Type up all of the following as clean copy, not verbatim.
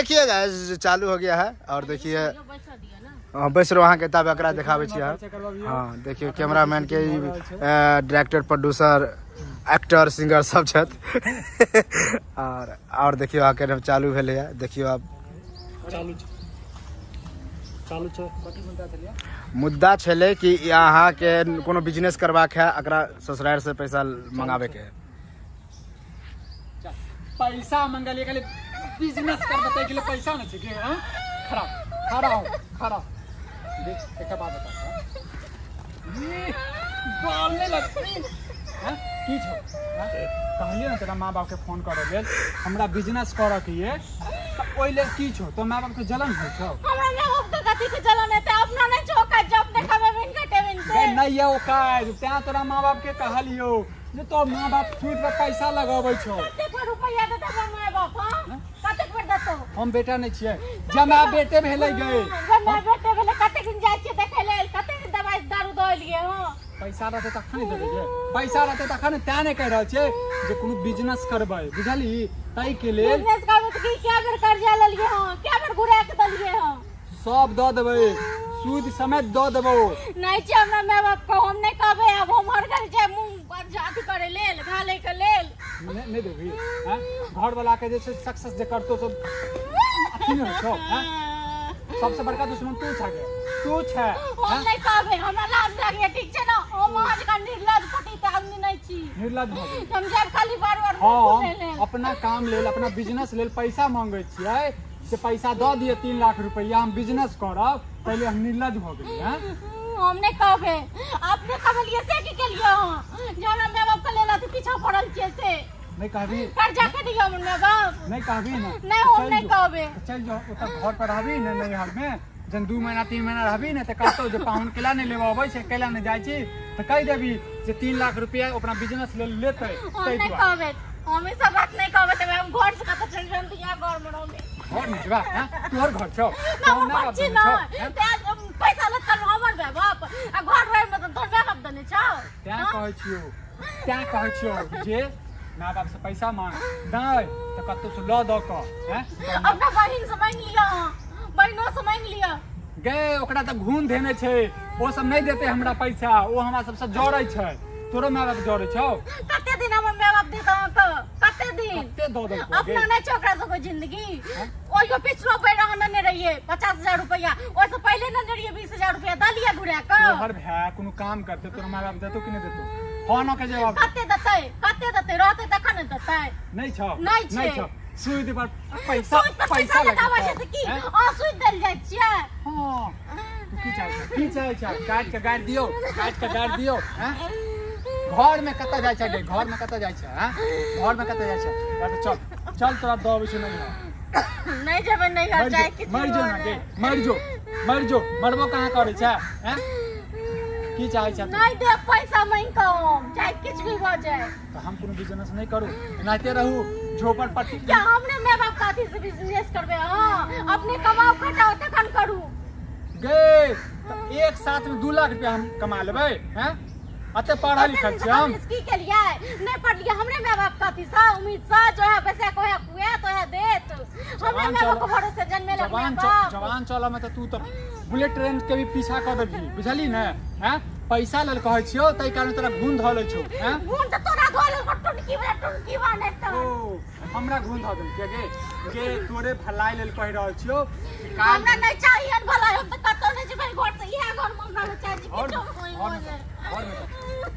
देखिए गाइस चालू हो गया है और देखिए बैस रहो वहाँ के तब एकरा दिखावे छी। हाँ देखिए कैमरामैन के डायरेक्टर प्रोड्यूसर एक्टर सिंगर सब छत और देखिए आके चालू भेले है। देखियो आप मुद्दा छले कि यहाँ के कोनो बिजनेस करबाक है एकरा ससुराल से पैसा मंगावे के पैसा मंगलिए खाली बिजनेस कर बताए के लिए पैसा नहीं चाहिए। हां खड़ा देख एक बात बता ये बोलने लगती हां की छो कहलिए ना तेरा मां बाप के फोन करे लेल हमरा बिजनेस करे के ये तो ओइ ले की छो तो मां बाप के जलन हो छो हमरा ने ओक कथि के जलन है त अपना ने चौका जब देखावे बिन कटेविन से नहीं ये ओका त्या तोरा मां बाप के कहलियो जे तो मां बाप छूट पे पैसा लगाबै छो कते रुपया दे देबे मां बाप हां कते कर दतो हम बेटा नहीं छिए जमा बेटे भेलै गए जमा बेटे भेले कते दिन जाय छिए देखे ले कते दवाई दारू दऽ लिए हां पैसा रहते तखन देबे जे पैसा रहते तखन त्या नहीं कह रहल छिए जे कोनो बिजनेस करबै बुझली तई के लेल बिजनेस करबै त की क्या बेर कर्जा ल लिए हां क्या बेर घुरा के दलिए हां सब दऽ देबै सूद समेत दऽ देबो नहीं छै हमरा माय बाप को हम नहीं कहबै अब हम हर घर जे मुंह पर जाति करे लेल घाले के लेल नहीं देबी हां घर वाला के जे सक्सेस जे करतो सब अथी न छौ हां सबसे बड़का दुश्मन तू छै हम नहीं कहबै हमरा लाज लागे ठीक छै ना हम आज का निर्लज पति त आदमी नहीं छी निर्लज भ गेल हम जब खाली बार-बार हां अपना काम लेल अपना बिजनेस लेल पैसा मांगे छियै से पैसा दऽ दिए 3 लाख रुपया हम बिजनेस करब पहले हम निर्लज भ गेल हैं हम नहीं कहबै आपने कहलिए से की केलिए हां हमरा माय बाप के लेला त पीछा पड़ल छियै से नहीं कहबी कर्जा के दियो हमर माय बाप नहीं कहबी ना नहीं हम नहीं कहबै चल जाओ ओत घर पर रहबी न नैहर में जन 2 महीना 3 महीना रहबी न त कहतो जे पाहुन केला नहीं लेबो अबै छै केला नहीं जाय छी त कह देबी जे 3 लाख रुपया अपना बिजनेस ले लेतै तै नहीं कहबै हम ई सब बात नहीं कहबै त हम घर से कत चल जाम त यहाँ घर में रहबे घर में जबा हां तोहर घर छौ हम ना बच्ची ना पैसा लत कर हमर माय बाप आ घर रहे में त तोर माय बाप दने छौ क्या कहै छियो जे माँ बाप से पैसा मांग नहीं तो कत्तो से लो दो को हैं अपना बहिन से मांग लिया बहिनो से मांग लिया गे ओकरा त घून देने छै वो सब नहीं देते हमरा पैसा वो हमरा सबसे जोड़ै छै तोरो माँ बाप जोड़ै छौ कते दिन हमर माय बाप देता त कते दिन कते दो दो अपना नहीं छोकरा सब जिंदगी ओयो पिछलो पे रहने रहिए 50,000 रुपया ओसे पहले न रहिए 20,000 रुपया दलिया घुरा के हर भाई कोनो काम करते तोर माँ बाप देतो कि नहीं देतो फोन के जवाब कते देते रहते तखन न देते नहीं छौ नहीं छौ सुई दे पैसा लगाबै छै त की आ सुई देल जाय छियै हां की चाहे काट के गाड़ दियो हैं घर में कत जाय छै घर में कत जाय छै हैं घर में कत जाय छै चल तोरा दबै छै नहीं जेबे नहीं घर जाय कि मर जो ना गे मर जो मरबो कहां करे छै हैं की चाहे छै नहीं दे पैसा मांग कम चाहे कुछ भी हो जाए तो हम कोनो बिजनेस नहीं करू एनाते रहू झोपड़पट्टी क्या हमने माय बाप काथी से बिजनेस करबे हां अपने कमाओ खटाओ तखन करू गे तो एक साथ में 2 लाख रुपया हम कमा लेबै हैं अते पढ़ा लिखल छी हम की केलिए नहीं पढ़लिए हमरे माय बाप काथी से उम्मीद से जो है पैसा कोहे कुए तो है देत हमरे माय बाप के भरोसे जन्मे लग जवान चला में तो तू तो बुलेट ट्रेन के भी पीछा कर देबी बुझली न हैं पैसा लेल कहै छियो तै कारण तोरा घुन ध ले छौ हैं घुन त तोरा धोले टुनकी बने त हमरा घुन ध देल के तोरे भलाई लेल कह रहल छियो हमरा नहीं चाहिए भलाई हम त कतो नहीं जेबै घर से इहे घर में हमरा चाहिए और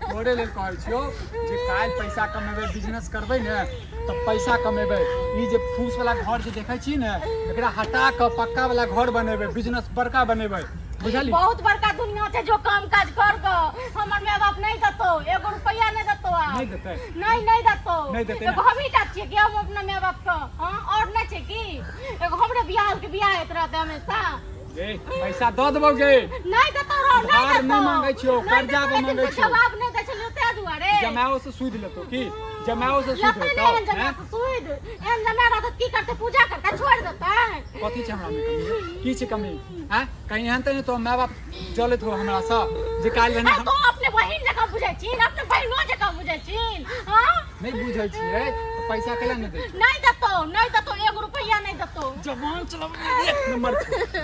तोरे लेल कहै छियो जे काल पैसा कमेबै बिजनेस करबै ने त पैसा कमेबै ई जे फूस वाला घर जे देखै छी ने एकरा हटा के पक्का वाला घर बनेबै बिजनेस बड़का बनेबै बुझली बहुत बड़का दुनिया छै जो काम काज कर ग हमर माय बाप नहीं दतो 1 रुपया नहीं दतो नहीं देते नहीं दतो एगो हम ही चाहछिए कि हम अपना माय बाप को हां और नहीं छै कि एगो हमरे बियाह के बियाह होत रहते हमेशा गे पैसा द देबो गे नहीं दतो रो नहीं मांगै छियो कर्जा पे मांगै छियो जवाब नहीं दै छलियो ते दुआरे जमाओ से सूद लेतो की जमाओ से सूद लेतो सूद एन जमा रहत की करते पूजा करके छोड़ देता कथि छै हमरा में की छै कमी हैं कहीं हन त तो माय बाप जलत हो हमरा स जे काल भने तो अपने बहिन जका बुझै छी अपने बहिनो जका बुझै छी हां नहीं बुझै छी पैसा केला नहीं दे नहीं देतो 1 रुपया नहीं देतो जबान चलावे एक नंबर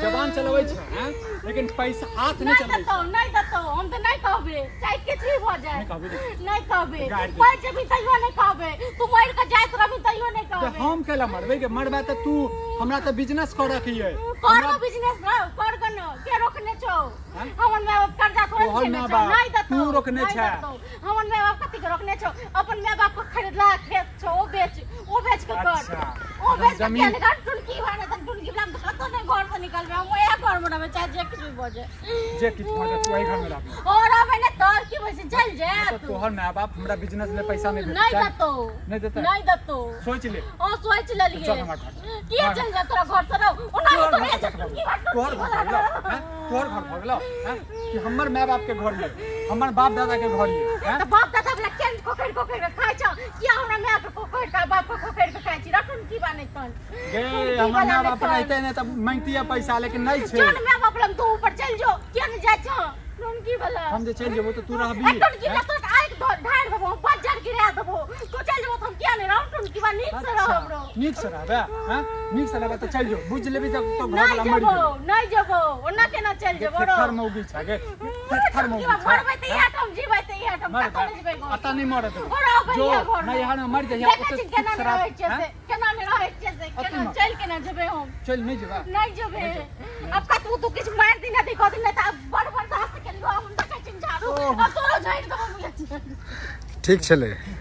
जबान चलावे छ हैं लेकिन पैसा हाथ नहीं चलावे नहीं देतो हम तो नहीं कहबे चाहे किछ भी हो जाए नहीं कहबे पैसे भी तइयो नहीं कहबे तू मर के जात रही तइयो नहीं कहबे हम केला मरबे के मरबा त तू हमरा त बिजनेस कर रखिए करो बिजनेस कर गन के रोकने छौ हमन माय बाप कर्जा थोड़े नहीं देतो तू रोकने छ हमन माय बाप कथि के रोकने छौ अपन माय बाप को खरीदला खेत छौ ओ बेच के कर ओ बेच के निकाल टुनकी भाने त टुनकी बला तो नहीं घर से निकलबे हम ओया घर में रहबे चाहे जे किछ भी बजे जे किछ बजे तू वही घर में रहबे और अब ने तोर की वैसे चल जा तोहर माय बाप हमरा बिजनेस ले पैसा नहीं देता नहीं देतो सोच ले ओ सोच ले लिए किया चल जा तोरा घर से रहो ओना तोहर घर भगलो हैं कि हमर माय बाप के घर ले हमर बाप दादा के घर ले हैं तो बाप दादा वाला केन कोकर खाइ छ किया हमरा माय के कोकर का बाप को कोकर के खाइ छी रखन की बानै तन गे हमर माय बाप रहते ने त मांगतिया पैसा लेकिन नहीं छे चल माय बाप लम तू ऊपर चल जो किया न जाय छ टुनकी वाला हम जे चल जेबो तो तू रहबी टुनकी वाला तो आइक ढाड़ देबो 5 जन गिरा देबो तू चल जेबो हम किया नहीं रहू टुनकी वाला नीक से रहब रो नीक से रहबे हैं नीक से रहबे त चल जो बुझ लेबी तो घर वाला मर नहीं जेबो ओना केना चल जेबो रो थर मौगी छ गे थर मौगी छ मरबै त या हम जीबै त या हम कत जेबै गो आता नहीं मरत जो नहीं यहाँ मर जाए केना नहीं रहै छै केना चल केना जेबै हम चल नहीं जेबा नहीं जेबै अब का तू किछ मार दिन नहीं कह दिन त बड़ बर्दाश्त केलियो हम त कहै छी झाड़ू अब तोरो झाड़ देबो ठीक छले।